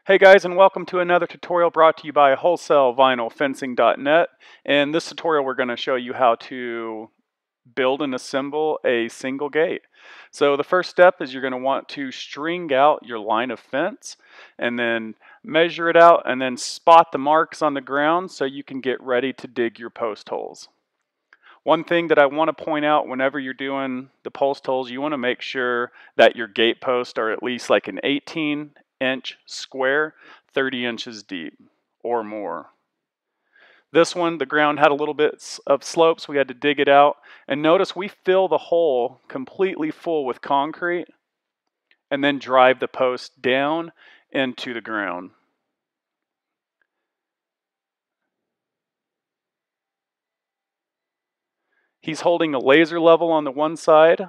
Hey guys, and welcome to another tutorial brought to you by WholesaleVinylFencing.net. In this tutorial we're going to show you how to build and assemble a single gate. So the first step is you're going to want to string out your line of fence and then measure it out and then spot the marks on the ground so you can get ready to dig your post holes. One thing that I want to point out whenever you're doing the post holes, you want to make sure that your gate posts are at least like an 18-inch square, 30 inches deep or more. This one, the ground had a little bit of slope, so we had to dig it out. And notice we fill the hole completely full with concrete and then drive the post down into the ground. He's holding a laser level on the one side.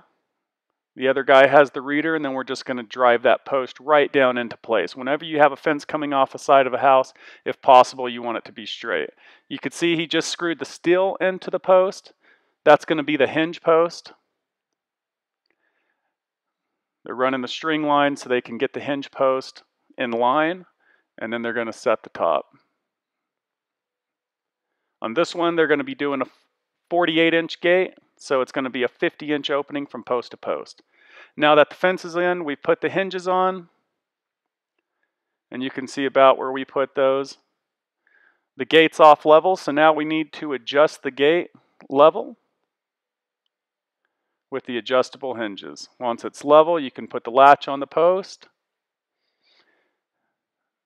The other guy has the reader, and then we're just going to drive that post right down into place. Whenever you have a fence coming off the side of a house, if possible, you want it to be straight. You can see he just screwed the steel into the post. That's going to be the hinge post. They're running the string line so they can get the hinge post in line, and then they're going to set the top. On this one, they're going to be doing a 48-inch gate, so it's going to be a 50-inch opening from post to post. Now that the fence is in, we put the hinges on, and you can see about where we put those. The gate's off level, so now we need to adjust the gate level with the adjustable hinges. Once it's level, you can put the latch on the post.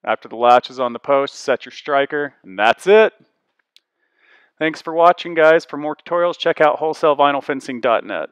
After the latch is on the post, set your striker, and that's it. Thanks for watching, guys. For more tutorials, check out WholesaleVinylFencing.net.